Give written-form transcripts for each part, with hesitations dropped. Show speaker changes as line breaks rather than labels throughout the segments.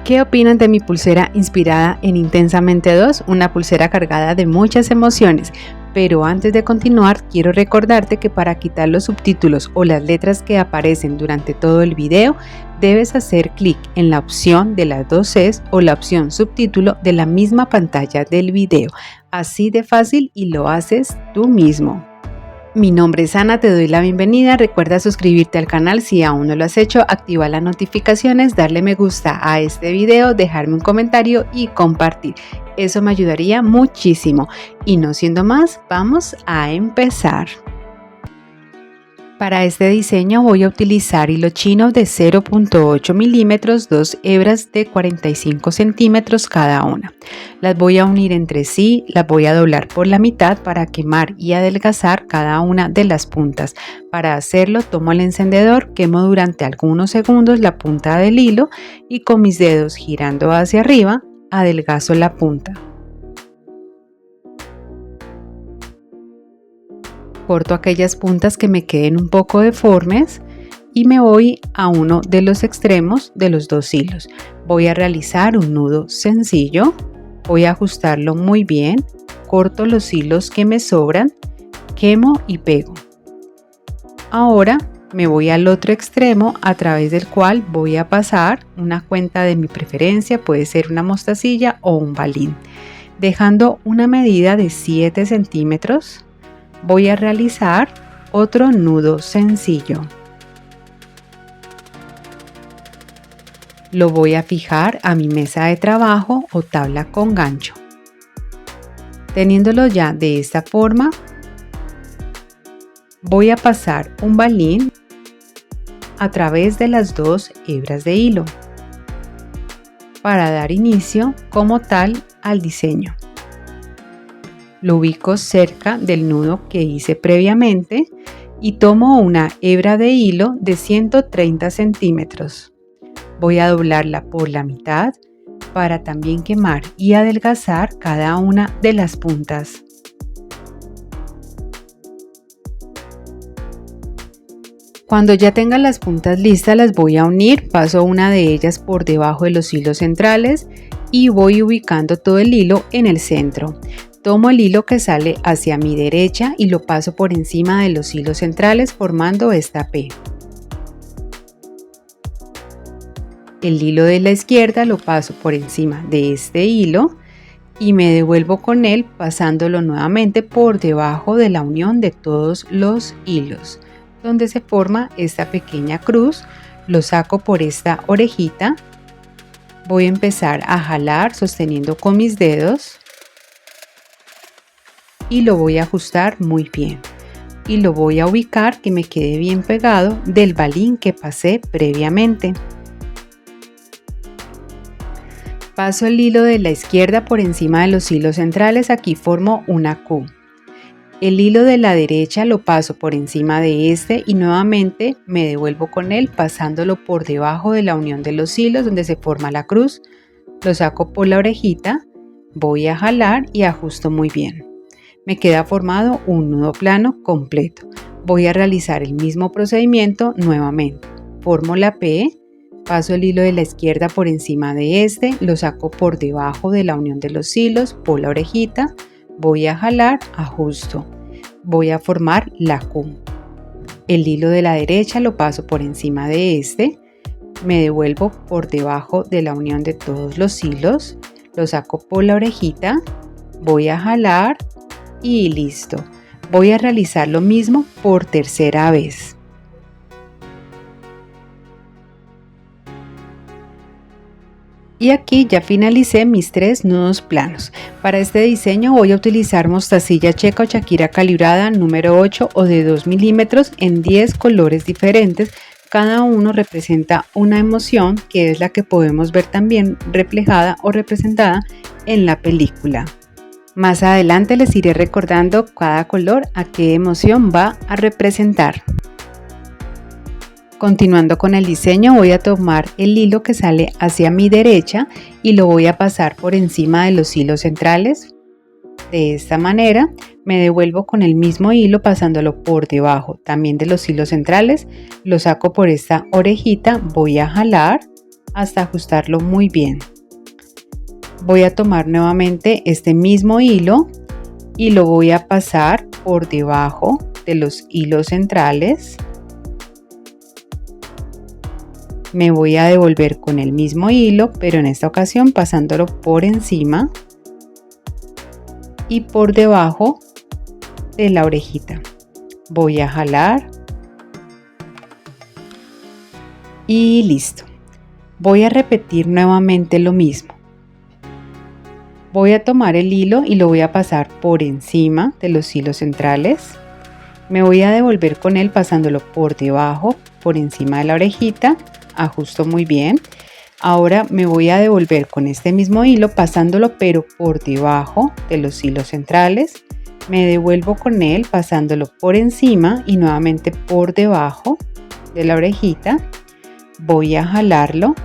¿Qué opinan de mi pulsera inspirada en Intensamente 2? Una pulsera cargada de muchas emociones. Pero antes de continuar, quiero recordarte que para quitar los subtítulos o las letras que aparecen durante todo el video, debes hacer clic en la opción de las dos Cs o la opción subtítulo de la misma pantalla del video. Así de fácil y lo haces tú mismo. Mi nombre es Ana, te doy la bienvenida. Recuerda suscribirte al canal si aún no lo has hecho, activar las notificaciones, darle me gusta a este video, dejarme un comentario y compartir. Eso me ayudaría muchísimo. Y no siendo más, vamos a empezar. Para este diseño voy a utilizar hilo chino de 0.8 milímetros, 2 hebras de 45 centímetros cada una. Las voy a unir entre sí, las voy a doblar por la mitad para quemar y adelgazar cada una de las puntas. Para hacerlo tomo el encendedor, quemo durante algunos segundos la punta del hilo y con mis dedos girando hacia arriba, adelgazo la punta. Corto aquellas puntas que me queden un poco deformes y me voy a uno de los extremos de los dos hilos. Voy a realizar un nudo sencillo, voy a ajustarlo muy bien, corto los hilos que me sobran, quemo y pego. Ahora me voy al otro extremo a través del cual voy a pasar una cuenta de mi preferencia, puede ser una mostacilla o un balín. Dejando una medida de 7 centímetros. Voy a realizar otro nudo sencillo. Lo voy a fijar a mi mesa de trabajo o tabla con gancho. Teniéndolo ya de esta forma, voy a pasar un balín a través de las dos hebras de hilo para dar inicio como tal al diseño. Lo ubico cerca del nudo que hice previamente y tomo una hebra de hilo de 130 centímetros. Voy a doblarla por la mitad para también quemar y adelgazar cada una de las puntas. Cuando ya tenga las puntas listas las voy a unir, paso una de ellas por debajo de los hilos centrales y voy ubicando todo el hilo en el centro. Tomo el hilo que sale hacia mi derecha y lo paso por encima de los hilos centrales formando esta P. El hilo de la izquierda lo paso por encima de este hilo y me devuelvo con él pasándolo nuevamente por debajo de la unión de todos los hilos, donde se forma esta pequeña cruz. Lo saco por esta orejita. Voy a empezar a jalar sosteniendo con mis dedos. Y lo voy a ajustar muy bien y lo voy a ubicar que me quede bien pegado del balín que pasé previamente. Paso el hilo de la izquierda por encima de los hilos centrales, aquí formo una Q. El hilo de la derecha lo paso por encima de este y nuevamente me devuelvo con él pasándolo por debajo de la unión de los hilos donde se forma la cruz. Lo saco por la orejita, voy a jalar y ajusto muy bien. Me queda formado un nudo plano completo. Voy a realizar el mismo procedimiento nuevamente. Formo la P, paso el hilo de la izquierda por encima de este, lo saco por debajo de la unión de los hilos, por la orejita, voy a jalar, ajusto. Voy a formar la Q. El hilo de la derecha lo paso por encima de este, me devuelvo por debajo de la unión de todos los hilos, lo saco por la orejita, voy a jalar, y listo. Voy a realizar lo mismo por tercera vez. Y aquí ya finalicé mis 3 nudos planos. Para este diseño voy a utilizar mostacilla checa o Shakira calibrada número 8 o de 2 milímetros en 10 colores diferentes. Cada uno representa una emoción que es la que podemos ver también reflejada o representada en la película. Más adelante les iré recordando cada color a qué emoción va a representar. Continuando con el diseño voy a tomar el hilo que sale hacia mi derecha y lo voy a pasar por encima de los hilos centrales. De esta manera me devuelvo con el mismo hilo pasándolo por debajo también de los hilos centrales, lo saco por esta orejita, voy a jalar, hasta ajustarlo muy bien. Voy a tomar nuevamente este mismo hilo y lo voy a pasar por debajo de los hilos centrales. Me voy a devolver con el mismo hilo, pero en esta ocasión pasándolo por encima y por debajo de la orejita. Voy a jalar y listo. Voy a repetir nuevamente lo mismo. Voy a tomar el hilo y lo voy a pasar por encima de los hilos centrales. Me voy a devolver con él pasándolo por debajo, por encima de la orejita. Ajusto muy bien. Ahora me voy a devolver con este mismo hilo pasándolo pero por debajo de los hilos centrales. Me devuelvo con él pasándolo por encima y nuevamente por debajo de la orejita. Voy a jalarlo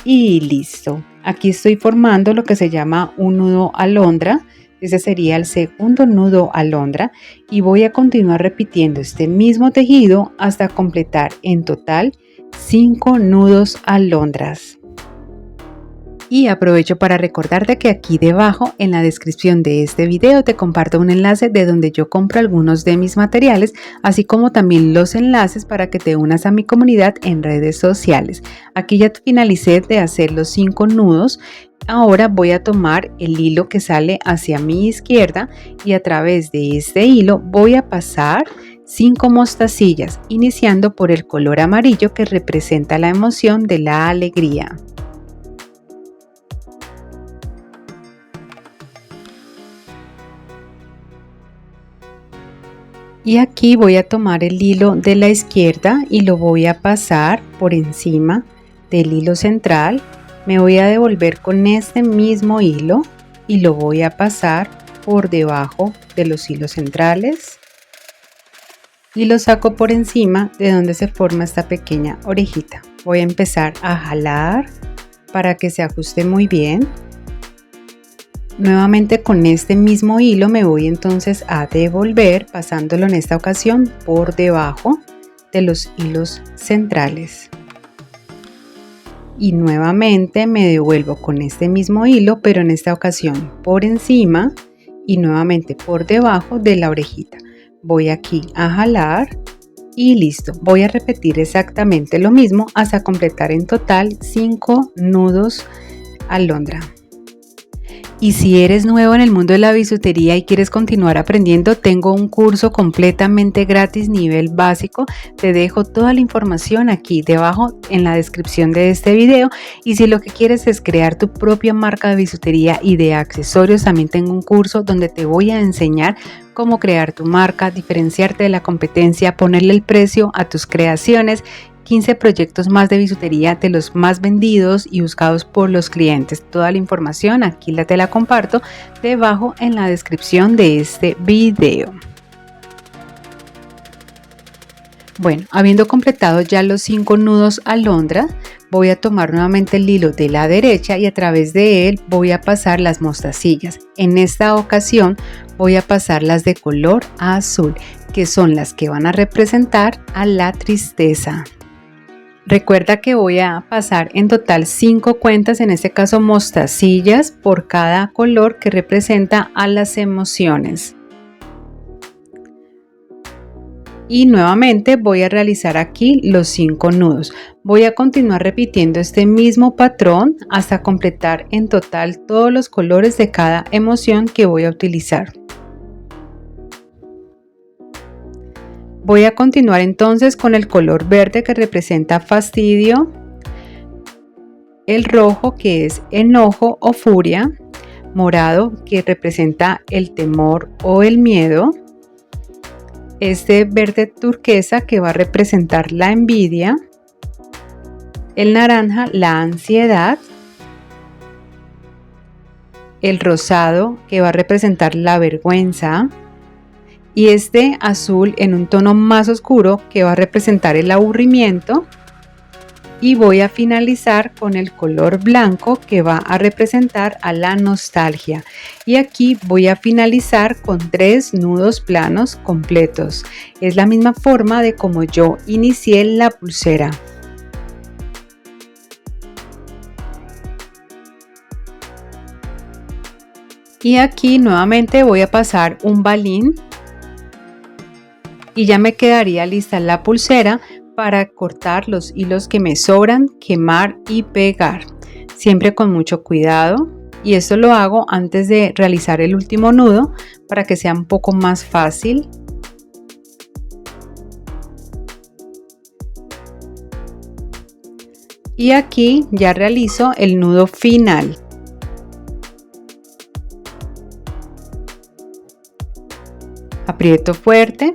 y listo. Aquí estoy formando lo que se llama un nudo alondra. Ese sería el segundo nudo alondra y voy a continuar repitiendo este mismo tejido hasta completar en total 5 nudos alondras. Y aprovecho para recordarte que aquí debajo en la descripción de este video te comparto un enlace de donde yo compro algunos de mis materiales, así como también los enlaces para que te unas a mi comunidad en redes sociales. Aquí ya finalicé de hacer los 5 nudos. Ahora voy a tomar el hilo que sale hacia mi izquierda y a través de este hilo voy a pasar 5 mostacillas, iniciando por el color amarillo que representa la emoción de la alegría. Y aquí voy a tomar el hilo de la izquierda y lo voy a pasar por encima del hilo central. Me voy a devolver con este mismo hilo y lo voy a pasar por debajo de los hilos centrales. Y lo saco por encima de donde se forma esta pequeña orejita. Voy a empezar a jalar para que se ajuste muy bien. Nuevamente con este mismo hilo me voy entonces a devolver pasándolo en esta ocasión por debajo de los hilos centrales. Y nuevamente me devuelvo con este mismo hilo, pero en esta ocasión por encima y nuevamente por debajo de la orejita. Voy aquí a jalar y listo. Voy a repetir exactamente lo mismo hasta completar en total 5 nudos alondra. Y si eres nuevo en el mundo de la bisutería y quieres continuar aprendiendo, tengo un curso completamente gratis nivel básico. Te dejo toda la información aquí debajo en la descripción de este video. Y si lo que quieres es crear tu propia marca de bisutería y de accesorios, también tengo un curso donde te voy a enseñar cómo crear tu marca, diferenciarte de la competencia, ponerle el precio a tus creaciones. 15 proyectos más de bisutería de los más vendidos y buscados por los clientes. Toda la información aquí te la comparto debajo en la descripción de este video. Bueno, habiendo completado ya los 5 nudos alondra, voy a tomar nuevamente el hilo de la derecha y a través de él voy a pasar las mostacillas. En esta ocasión voy a pasar las de color azul, que son las que van a representar a la tristeza. Recuerda que voy a pasar en total 5 cuentas, en este caso mostacillas, por cada color que representa a las emociones. Y nuevamente voy a realizar aquí los 5 nudos. Voy a continuar repitiendo este mismo patrón hasta completar en total todos los colores de cada emoción que voy a utilizar. Voy a continuar entonces con el color verde que representa fastidio, el rojo que es enojo o furia, morado que representa el temor o el miedo, este verde turquesa que va a representar la envidia, el naranja la ansiedad, el rosado que va a representar la vergüenza, y este azul en un tono más oscuro que va a representar el aburrimiento. Y voy a finalizar con el color blanco que va a representar a la nostalgia. Y aquí voy a finalizar con 3 nudos planos completos. Es la misma forma de como yo inicié la pulsera. Y aquí nuevamente voy a pasar un balín y ya me quedaría lista la pulsera para cortar los hilos que me sobran, quemar y pegar, siempre con mucho cuidado. Y esto lo hago antes de realizar el último nudo para que sea un poco más fácil. Y aquí ya realizo el nudo final. Aprieto fuerte.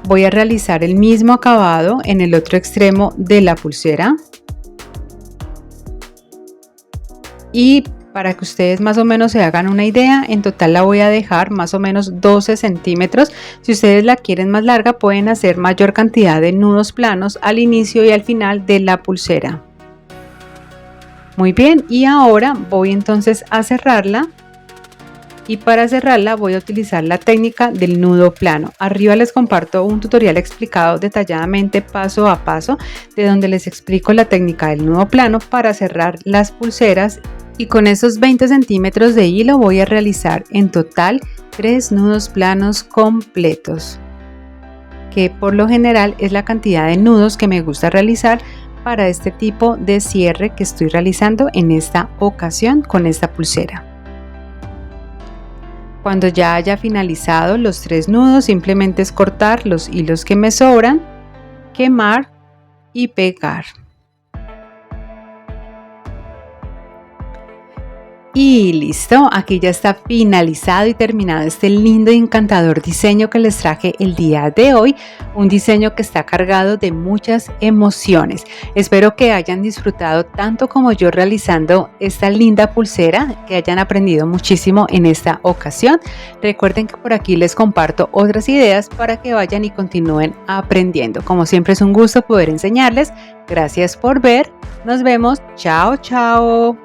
Voy a realizar el mismo acabado en el otro extremo de la pulsera. Y para que ustedes más o menos se hagan una idea, en total la voy a dejar más o menos 12 centímetros. Si ustedes la quieren más larga, pueden hacer mayor cantidad de nudos planos al inicio y al final de la pulsera. Muy bien, y ahora voy entonces a cerrarla. Y para cerrarla voy a utilizar la técnica del nudo plano. Arriba les comparto un tutorial explicado detalladamente paso a paso, de donde les explico la técnica del nudo plano para cerrar las pulseras. Y con esos 20 centímetros de hilo voy a realizar en total 3 nudos planos completos, que por lo general es la cantidad de nudos que me gusta realizar para este tipo de cierre que estoy realizando en esta ocasión con esta pulsera. Cuando ya haya finalizado los 3 nudos, simplemente es cortar los hilos que me sobran, quemar y pegar. Y listo, aquí ya está finalizado y terminado este lindo y encantador diseño que les traje el día de hoy, un diseño que está cargado de muchas emociones. Espero que hayan disfrutado tanto como yo realizando esta linda pulsera, que hayan aprendido muchísimo en esta ocasión. Recuerden que por aquí les comparto otras ideas para que vayan y continúen aprendiendo. Como siempre es un gusto poder enseñarles. Gracias por ver. Nos vemos. Chao, chao.